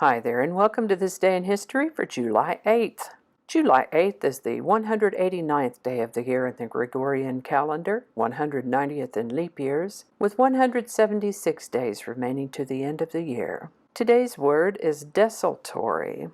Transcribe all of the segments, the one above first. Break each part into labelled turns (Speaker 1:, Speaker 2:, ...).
Speaker 1: Hi there, and welcome to this day in history for July 8th. July 8th is the 189th day of the year in the Gregorian calendar, 190th in leap years, with 176 days remaining to the end of the year. Today's word is desultory.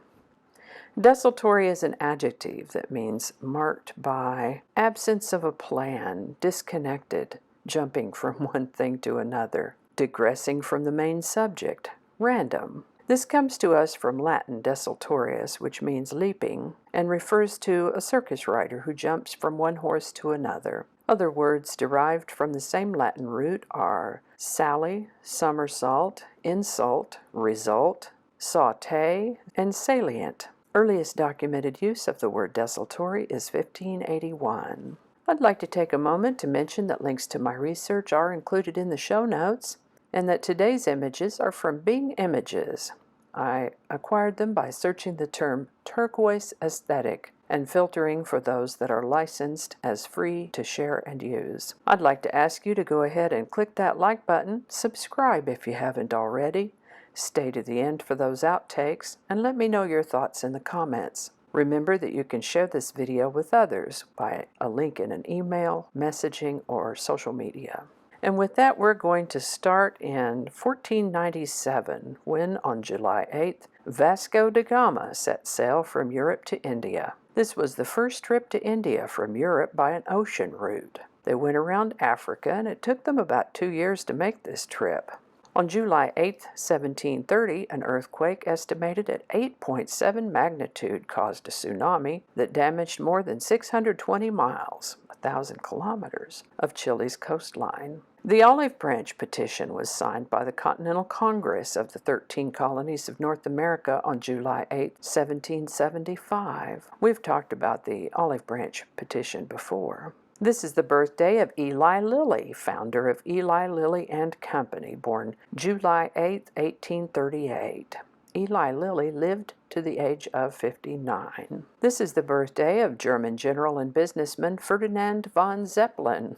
Speaker 1: Desultory is an adjective that means marked by absence of a plan, disconnected, jumping from one thing to another, digressing from the main subject, random. This comes to us from Latin desultorius, which means leaping, and refers to a circus rider who jumps from one horse to another. Other words derived from the same Latin root are sally, somersault, insult, result, saute, and salient. Earliest documented use of the word desultory is 1581. I'd like to take a moment to mention that links to my research are included in the show notes, and that today's images are from Bing Images. I acquired them by searching the term turquoise aesthetic and filtering for those that are licensed as free to share and use. I'd like to ask you to go ahead and click that like button, subscribe if you haven't already, stay to the end for those outtakes, and let me know your thoughts in the comments. Remember that you can share this video with others by a link in an email, messaging, or social media. And with that, we're going to start in 1497, when, on July 8th, Vasco da Gama set sail from Europe to India. This was the first trip to India from Europe by an ocean route. They went around Africa, and it took them about 2 years to make this trip. On July 8, 1730, an earthquake estimated at 8.7 magnitude caused a tsunami that damaged more than 620 miles, 1,000 kilometers, of Chile's coastline. The Olive Branch Petition was signed by the Continental Congress of the 13 colonies of North America on July 8, 1775. We've talked about the Olive Branch Petition before. This is the birthday of Eli Lilly, founder of Eli Lilly and Company, born July 8, 1838. Eli Lilly lived to the age of 59. This is the birthday of German general and businessman Ferdinand von Zepelin,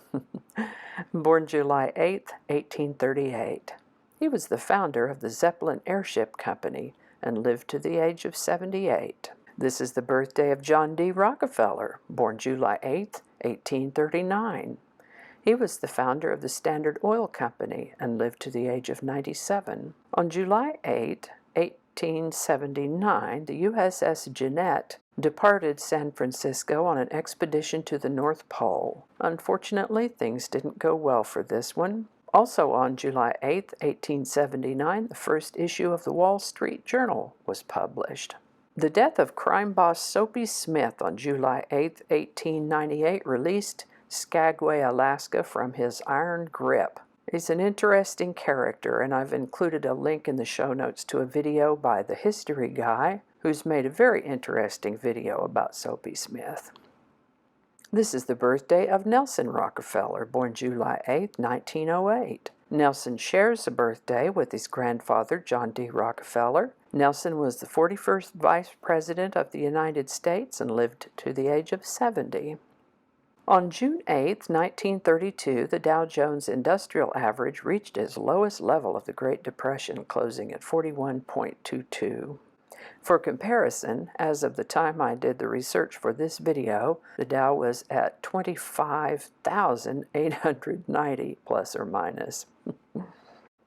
Speaker 1: born July 8, 1838. He was the founder of the Zeppelin Airship Company and lived to the age of 78. This is the birthday of John D. Rockefeller, born July 8, 1839. He was the founder of the Standard Oil Company and lived to the age of 97. On July 8, 1879, the USS Jeannette departed San Francisco on an expedition to the North Pole. Unfortunately, things didn't go well for this one. Also on July 8, 1879, the first issue of the Wall Street Journal was published. The death of crime boss Soapy Smith on July 8, 1898 released Skagway, Alaska from his iron grip. He's an interesting character, and I've included a link in the show notes to a video by the History Guy, who's made a very interesting video about Soapy Smith. This is the birthday of Nelson Rockefeller, born July 8, 1908. Nelson shares a birthday with his grandfather, John D. Rockefeller. Nelson was the 41st Vice President of the United States and lived to the age of 70. On June 8, 1932, the Dow Jones Industrial Average reached its lowest level of the Great Depression, closing at 41.22. For comparison, as of the time I did the research for this video, the Dow was at 25,890 plus or minus.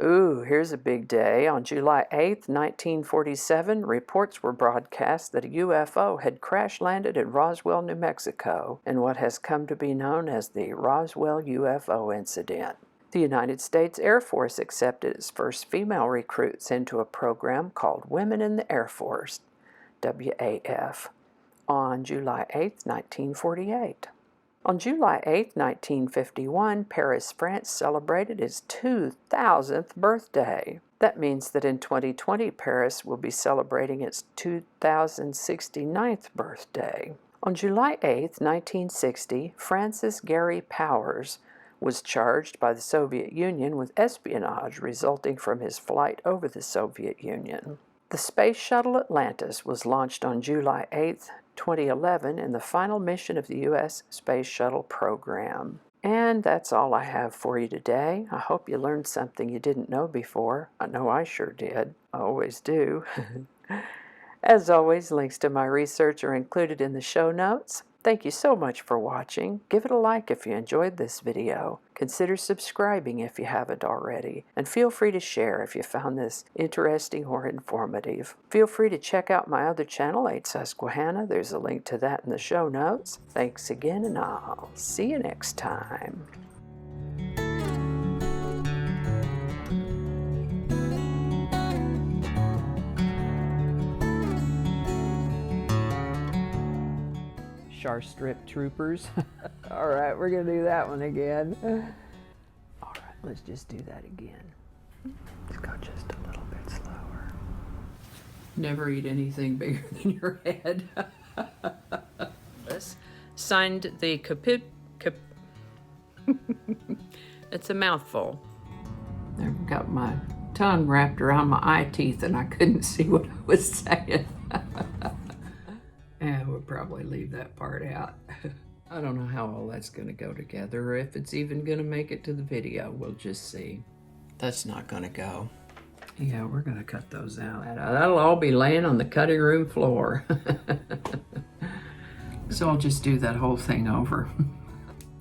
Speaker 1: Ooh, here's a big day. On July 8, 1947, reports were broadcast that a UFO had crash-landed in Roswell, New Mexico, in what has come to be known as the Roswell UFO Incident. The United States Air Force accepted its first female recruits into a program called Women in the Air Force, WAF, on July 8, 1948. On July 8, 1951, Paris, France celebrated its 2,000th birthday. That means that in 2020, Paris will be celebrating its 2,069th birthday. On July 8, 1960, Francis Gary Powers was charged by the Soviet Union with espionage resulting from his flight over the Soviet Union. The Space Shuttle Atlantis was launched on July 8, 2011 in the final mission of the U.S. Space Shuttle program. And that's all I have for you today. I hope you learned something you didn't know before. I know I sure did. I always do. As always, links to my research are included in the show notes. Thank you so much for watching. Give it a like if you enjoyed this video. Consider subscribing if you haven't already. And feel free to share if you found this interesting or informative. Feel free to check out my other channel, 8 Susquehanna. There's a link to that in the show notes. Thanks again, and I'll see you next time. Strip Troopers. All right, we're gonna do that one again. All right, let's just do that again. Let's go just a little bit slower. Never eat anything bigger than your head. Signed the It's a mouthful. I've got my tongue wrapped around my eye teeth and I couldn't see what I was saying. And we'll probably leave that part out. I don't know how all that's going to go together, or if it's even going to make it to the video. We'll just see. That's not going to go. Yeah, we're going to cut those out. That'll all be laying on the cutting room floor. So I'll just do that whole thing over.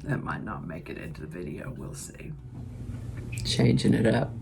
Speaker 1: That might not make it into the video. We'll see. Changing it up.